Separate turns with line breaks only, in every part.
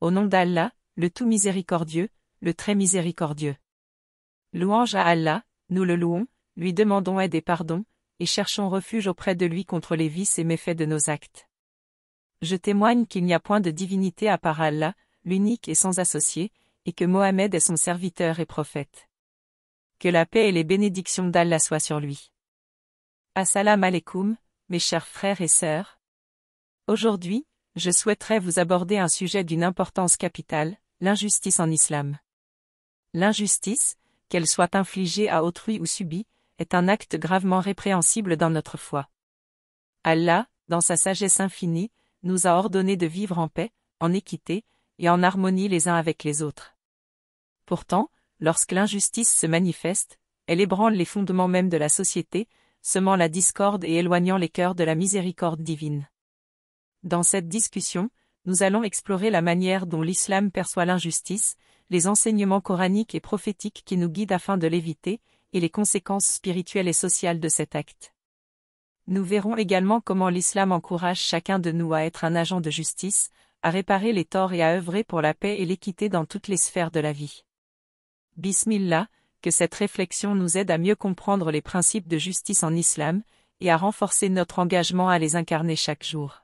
Au nom d'Allah, le tout miséricordieux, le très miséricordieux. Louange à Allah, nous le louons, lui demandons aide et pardon, et cherchons refuge auprès de lui contre les vices et méfaits de nos actes. Je témoigne qu'il n'y a point de divinité à part Allah, l'unique et sans associé, et que Mohammed est son serviteur et prophète. Que la paix et les bénédictions d'Allah soient sur lui. Assalamu alaikum, mes chers frères et sœurs. Aujourd'hui, je souhaiterais vous aborder un sujet d'une importance capitale, l'injustice en islam. L'injustice, qu'elle soit infligée à autrui ou subie, est un acte gravement répréhensible dans notre foi. Allah, dans sa sagesse infinie, nous a ordonné de vivre en paix, en équité, et en harmonie les uns avec les autres. Pourtant, lorsque l'injustice se manifeste, elle ébranle les fondements mêmes de la société, semant la discorde et éloignant les cœurs de la miséricorde divine. Dans cette discussion, nous allons explorer la manière dont l'islam perçoit l'injustice, les enseignements coraniques et prophétiques qui nous guident afin de l'éviter, et les conséquences spirituelles et sociales de cet acte. Nous verrons également comment l'islam encourage chacun de nous à être un agent de justice, à réparer les torts et à œuvrer pour la paix et l'équité dans toutes les sphères de la vie. Bismillah, que cette réflexion nous aide à mieux comprendre les principes de justice en islam, et à renforcer notre engagement à les incarner chaque jour.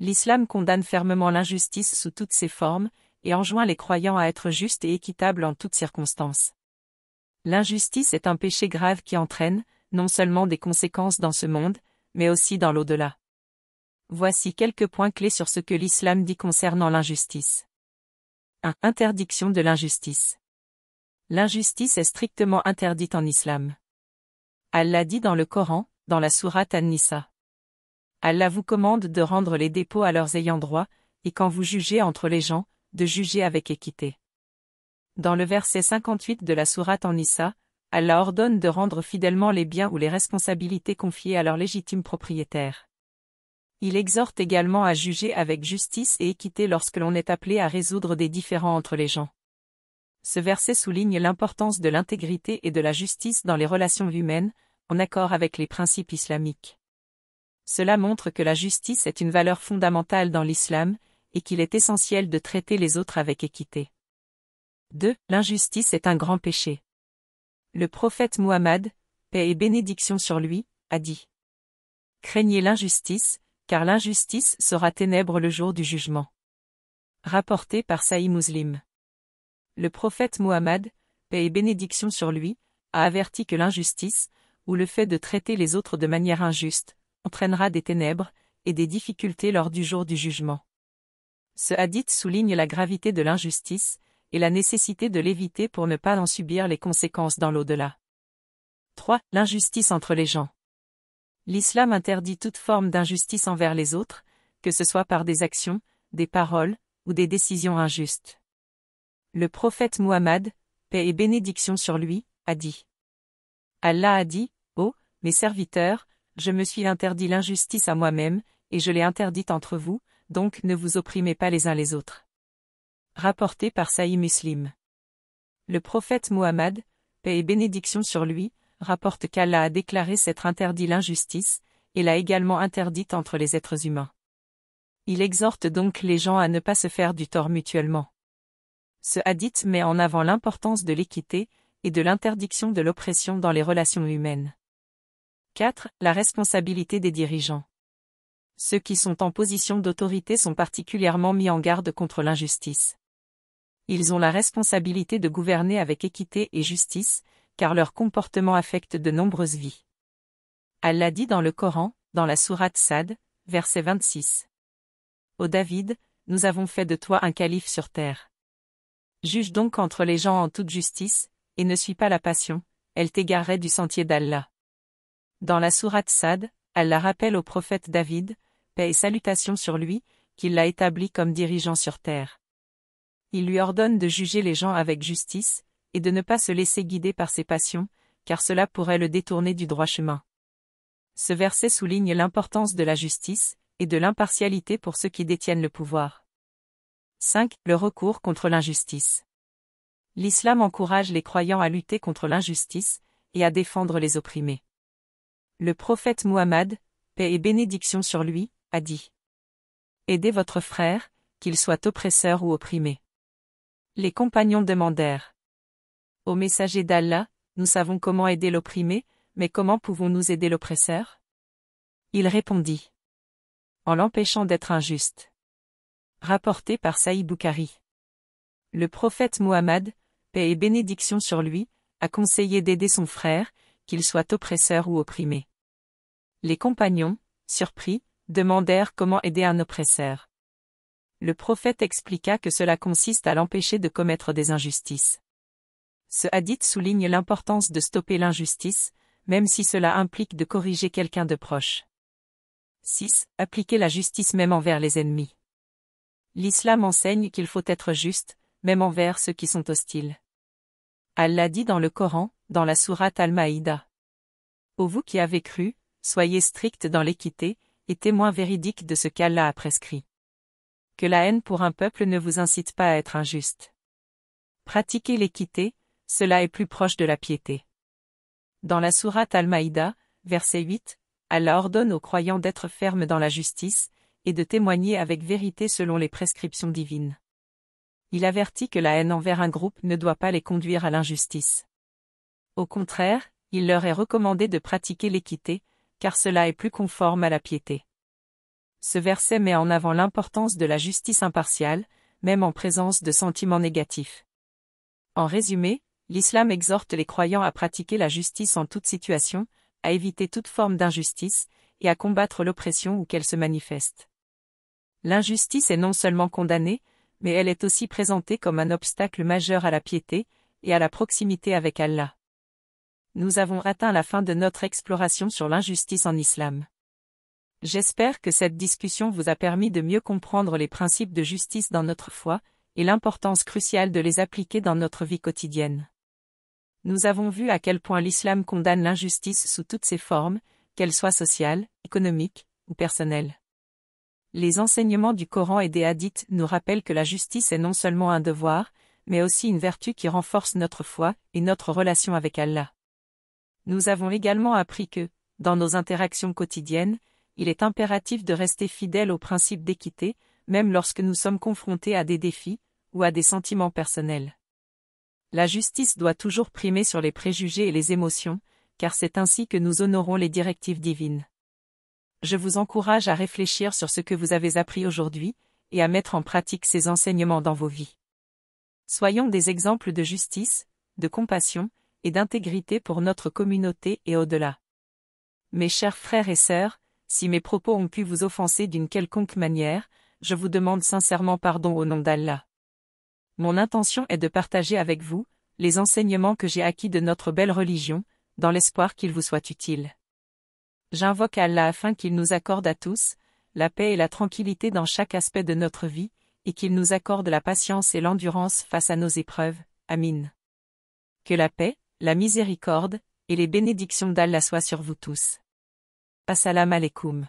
L'islam condamne fermement l'injustice sous toutes ses formes, et enjoint les croyants à être justes et équitables en toutes circonstances. L'injustice est un péché grave qui entraîne, non seulement des conséquences dans ce monde, mais aussi dans l'au-delà. Voici quelques points clés sur ce que l'islam dit concernant l'injustice. 1. Interdiction de l'injustice. L'injustice est strictement interdite en islam. Allah dit dans le Coran, dans la sourate An-Nisa. Allah vous commande de rendre les dépôts à leurs ayants droit, et quand vous jugez entre les gens, de juger avec équité. Dans le verset 58 de la sourate An-Nisa, Allah ordonne de rendre fidèlement les biens ou les responsabilités confiées à leurs légitimes propriétaires. Il exhorte également à juger avec justice et équité lorsque l'on est appelé à résoudre des différends entre les gens. Ce verset souligne l'importance de l'intégrité et de la justice dans les relations humaines, en accord avec les principes islamiques. Cela montre que la justice est une valeur fondamentale dans l'islam, et qu'il est essentiel de traiter les autres avec équité. 2. L'injustice est un grand péché. Le prophète Muhammad, paix et bénédiction sur lui, a dit : Craignez l'injustice, car l'injustice sera ténèbres le jour du jugement. Rapporté par Sahih Muslim. Le prophète Muhammad, paix et bénédiction sur lui, a averti que l'injustice, ou le fait de traiter les autres de manière injuste, entraînera des ténèbres et des difficultés lors du jour du jugement. Ce hadith souligne la gravité de l'injustice et la nécessité de l'éviter pour ne pas en subir les conséquences dans l'au-delà. 3. L'injustice entre les gens. L'islam interdit toute forme d'injustice envers les autres, que ce soit par des actions, des paroles ou des décisions injustes. Le prophète Muhammad, paix et bénédiction sur lui, a dit : Allah a dit : Ô, mes serviteurs, je me suis interdit l'injustice à moi-même, et je l'ai interdite entre vous, donc ne vous opprimez pas les uns les autres. Rapporté par Sahih Muslim. Le prophète Muhammad, paix et bénédiction sur lui, rapporte qu'Allah a déclaré s'être interdit l'injustice, et l'a également interdite entre les êtres humains. Il exhorte donc les gens à ne pas se faire du tort mutuellement. Ce hadith met en avant l'importance de l'équité, et de l'interdiction de l'oppression dans les relations humaines. 4. La responsabilité des dirigeants. Ceux qui sont en position d'autorité sont particulièrement mis en garde contre l'injustice. Ils ont la responsabilité de gouverner avec équité et justice, car leur comportement affecte de nombreuses vies. Allah dit dans le Coran, dans la sourate Sad, verset 26. Ô David, nous avons fait de toi un calife sur terre. Juge donc entre les gens en toute justice, et ne suis pas la passion, elle t'égarerait du sentier d'Allah. Dans la sourate Sad, Allah rappelle au prophète David, paix et salutations sur lui, qu'il l'a établi comme dirigeant sur terre. Il lui ordonne de juger les gens avec justice, et de ne pas se laisser guider par ses passions, car cela pourrait le détourner du droit chemin. Ce verset souligne l'importance de la justice, et de l'impartialité pour ceux qui détiennent le pouvoir. 5. Le recours contre l'injustice. L'islam encourage les croyants à lutter contre l'injustice, et à défendre les opprimés. Le prophète Muhammad, paix et bénédiction sur lui, a dit : Aidez votre frère, qu'il soit oppresseur ou opprimé. Les compagnons demandèrent. Ô messager d'Allah, nous savons comment aider l'opprimé, mais comment pouvons-nous aider l'oppresseur? Il répondit. En l'empêchant d'être injuste. Rapporté par Sahih Bukhari. Le prophète Muhammad, paix et bénédiction sur lui, a conseillé d'aider son frère, qu'il soit oppresseur ou opprimé. Les compagnons, surpris, demandèrent comment aider un oppresseur. Le prophète expliqua que cela consiste à l'empêcher de commettre des injustices. Ce hadith souligne l'importance de stopper l'injustice, même si cela implique de corriger quelqu'un de proche. 6. Appliquer la justice même envers les ennemis. L'islam enseigne qu'il faut être juste, même envers ceux qui sont hostiles. Allah dit dans le Coran, dans la sourate Al-Maïda. Ô vous qui avez cru, soyez stricts dans l'équité, et témoins véridiques de ce qu'Allah a prescrit. Que la haine pour un peuple ne vous incite pas à être injuste. Pratiquez l'équité, cela est plus proche de la piété. Dans la sourate Al-Maïda, verset 8, Allah ordonne aux croyants d'être fermes dans la justice, et de témoigner avec vérité selon les prescriptions divines. Il avertit que la haine envers un groupe ne doit pas les conduire à l'injustice. Au contraire, il leur est recommandé de pratiquer l'équité, car cela est plus conforme à la piété. Ce verset met en avant l'importance de la justice impartiale, même en présence de sentiments négatifs. En résumé, l'islam exhorte les croyants à pratiquer la justice en toute situation, à éviter toute forme d'injustice, et à combattre l'oppression où qu'elle se manifeste. L'injustice est non seulement condamnée, mais elle est aussi présentée comme un obstacle majeur à la piété, et à la proximité avec Allah. Nous avons atteint la fin de notre exploration sur l'injustice en islam. J'espère que cette discussion vous a permis de mieux comprendre les principes de justice dans notre foi, et l'importance cruciale de les appliquer dans notre vie quotidienne. Nous avons vu à quel point l'islam condamne l'injustice sous toutes ses formes, qu'elle soit sociale, économique, ou personnelle. Les enseignements du Coran et des hadiths nous rappellent que la justice est non seulement un devoir, mais aussi une vertu qui renforce notre foi et notre relation avec Allah. Nous avons également appris que, dans nos interactions quotidiennes, il est impératif de rester fidèle aux principes d'équité, même lorsque nous sommes confrontés à des défis, ou à des sentiments personnels. La justice doit toujours primer sur les préjugés et les émotions, car c'est ainsi que nous honorons les directives divines. Je vous encourage à réfléchir sur ce que vous avez appris aujourd'hui, et à mettre en pratique ces enseignements dans vos vies. Soyons des exemples de justice, de compassion, et d'intégrité pour notre communauté et au-delà. Mes chers frères et sœurs, si mes propos ont pu vous offenser d'une quelconque manière, je vous demande sincèrement pardon au nom d'Allah. Mon intention est de partager avec vous les enseignements que j'ai acquis de notre belle religion, dans l'espoir qu'ils vous soient utiles. J'invoque Allah afin qu'il nous accorde à tous la paix et la tranquillité dans chaque aspect de notre vie, et qu'il nous accorde la patience et l'endurance face à nos épreuves. Amin. Que la paix, la miséricorde, et les bénédictions d'Allah soient sur vous tous. Assalamu alaikum.